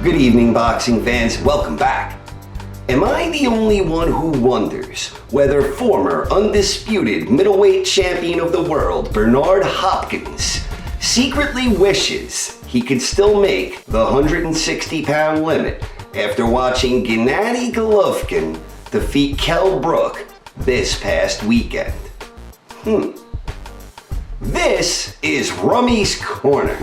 Good evening, boxing fans. Welcome back. Am I the only one who wonders whether former undisputed middleweight champion of the world, Bernard Hopkins, secretly wishes he could still make the 160-pound limit after watching Gennady Golovkin defeat Kell Brook this past weekend? This is Rummy's Corner.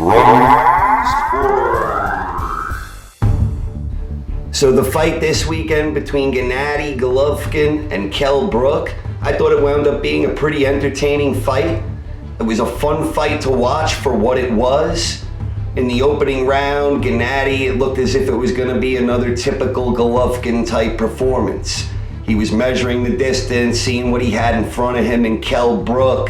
So the fight this weekend between Gennady Golovkin and Kell Brook, I thought it wound up being a pretty entertaining fight. It was a fun fight to watch for what it was. In the opening round, Gennady, it looked as if it was going to be another typical Golovkin type performance. He was measuring the distance, seeing what he had in front of him in Kell Brook.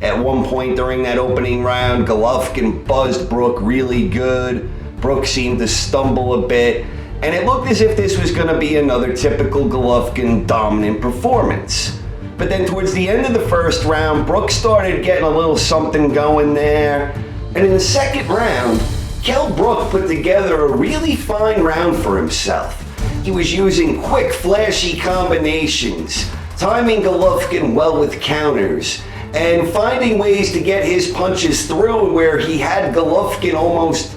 At one point during that opening round, Golovkin buzzed Brook really good. Brook seemed to stumble a bit. And it looked as if this was going to be another typical Golovkin dominant performance. But then towards the end of the first round, Brook started getting a little something going there. And in the second round, Kell Brook put together a really fine round for himself. He was using quick, flashy combinations, timing Golovkin well with counters, and finding ways to get his punches through where he had Golovkin almost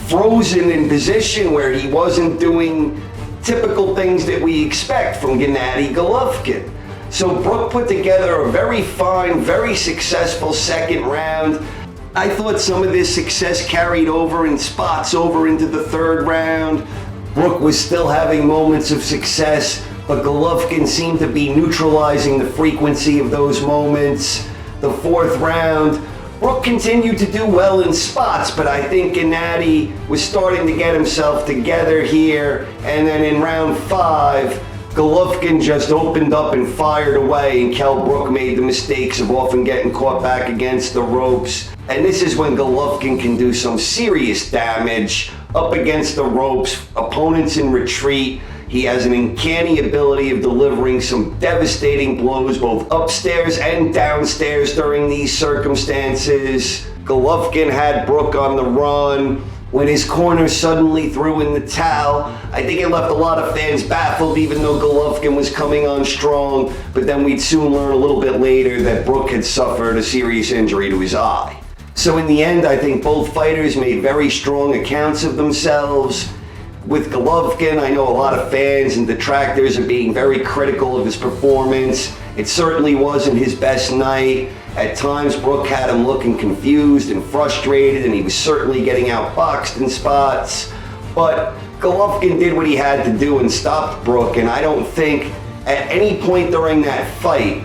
frozen in position, where he wasn't doing typical things that we expect from Gennady Golovkin. So Brook put together a very fine, very successful second round. I thought some of this success carried over in spots over into the third round. Brook was still having moments of success, but Golovkin seemed to be neutralizing the frequency of those moments. The fourth round, Brook continued to do well in spots, but I think Gennady was starting to get himself together here. And then in round 5, Golovkin just opened up and fired away, and Kell Brook made the mistakes of often getting caught back against the ropes. And this is when Golovkin can do some serious damage up against the ropes, opponents in retreat. He has an uncanny ability of delivering some devastating blows both upstairs and downstairs during these circumstances. Golovkin had Brook on the run. When his corner suddenly threw in the towel, I think it left a lot of fans baffled, even though Golovkin was coming on strong. But then we'd soon learn a little bit later that Brook had suffered a serious injury to his eye. So in the end, I think both fighters made very strong accounts of themselves. With Golovkin, I know a lot of fans and detractors are being very critical of his performance. It certainly wasn't his best night. At times, Brook had him looking confused and frustrated, and he was certainly getting outboxed in spots. But Golovkin did what he had to do and stopped Brook, and I don't think at any point during that fight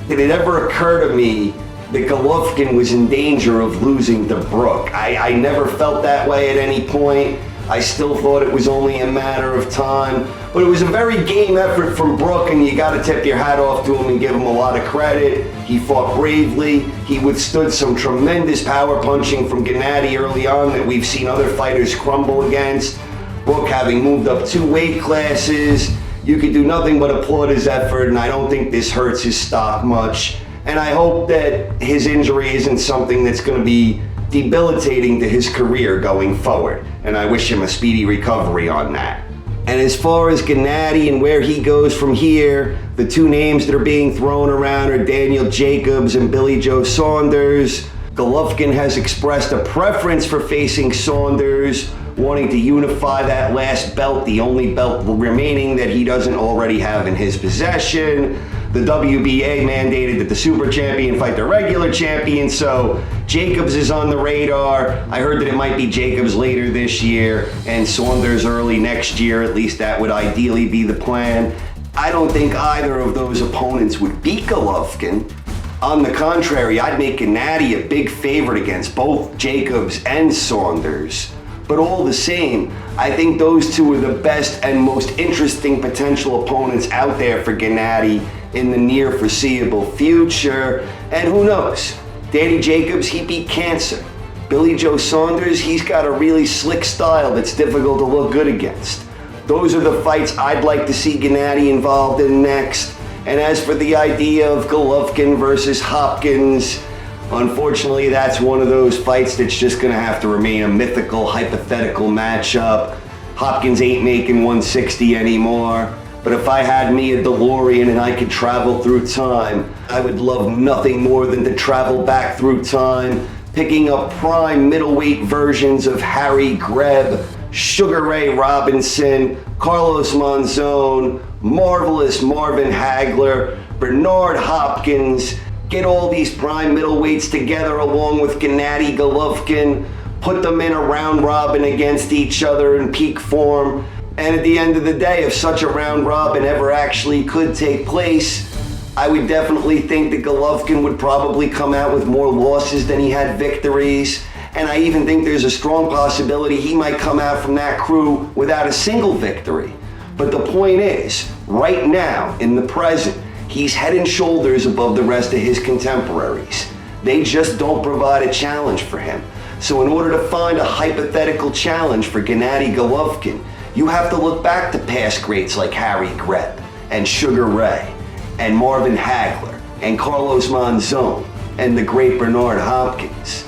did it ever occur to me that Golovkin was in danger of losing to Brook. I never felt that way at any point. I still thought it was only a matter of time, but it was a very game effort from Brook, and you gotta tip your hat off to him and give him a lot of credit. He fought bravely. He withstood some tremendous power punching from Gennady early on that we've seen other fighters crumble against. Brook having moved up 2 weight classes, you could do nothing but applaud his effort, and I don't think this hurts his stock much. And I hope that his injury isn't something that's gonna be debilitating to his career going forward, and I wish him a speedy recovery on that. And as far as Gennady and where he goes from here, the 2 names that are being thrown around are Daniel Jacobs and Billy Joe Saunders. Golovkin has expressed a preference for facing Saunders, wanting to unify that last belt, the only belt remaining that he doesn't already have in his possession. The WBA mandated that the super champion fight the regular champion, so Jacobs is on the radar. I heard that it might be Jacobs later this year and Saunders early next year. At least that would ideally be the plan. I don't think either of those opponents would beat Golovkin. On the contrary, I'd make Gennady a big favorite against both Jacobs and Saunders. But all the same, I think those 2 are the best and most interesting potential opponents out there for Gennady in the near foreseeable future. And who knows? Danny Jacobs, he beat cancer. Billy Joe Saunders, he's got a really slick style that's difficult to look good against. Those are the fights I'd like to see Gennady involved in next. And as for the idea of Golovkin versus Hopkins, unfortunately, that's one of those fights that's just going to have to remain a mythical, hypothetical matchup. Hopkins ain't making 160 anymore. But if I had me a DeLorean and I could travel through time, I would love nothing more than to travel back through time, picking up prime middleweight versions of Harry Greb, Sugar Ray Robinson, Carlos Monzon, Marvelous Marvin Hagler, Bernard Hopkins, get all these prime middleweights together along with Gennady Golovkin, put them in a round robin against each other in peak form. And at the end of the day, if such a round robin ever actually could take place, I would definitely think that Golovkin would probably come out with more losses than he had victories. And I even think there's a strong possibility he might come out from that crew without a single victory. But the point is, right now, in the present, he's head and shoulders above the rest of his contemporaries. They just don't provide a challenge for him. So in order to find a hypothetical challenge for Gennady Golovkin, you have to look back to past greats like Harry Greb and Sugar Ray and Marvin Hagler and Carlos Monzon and the great Bernard Hopkins.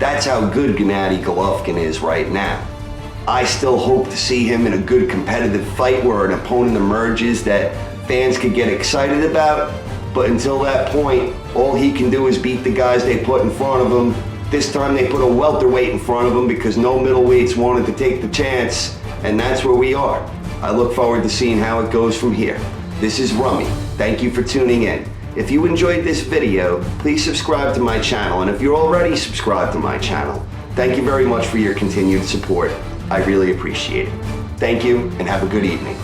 That's how good Gennady Golovkin is right now. I still hope to see him in a good competitive fight where an opponent emerges that fans could get excited about, but until that point, all he can do is beat the guys they put in front of him. This time they put a welterweight in front of him because no middleweights wanted to take the chance, and that's where we are. I look forward to seeing how it goes from here. This is Rummy. Thank you for tuning in. If you enjoyed this video, please subscribe to my channel, and if you're already subscribed to my channel, thank you very much for your continued support. I really appreciate it. Thank you, and have a good evening.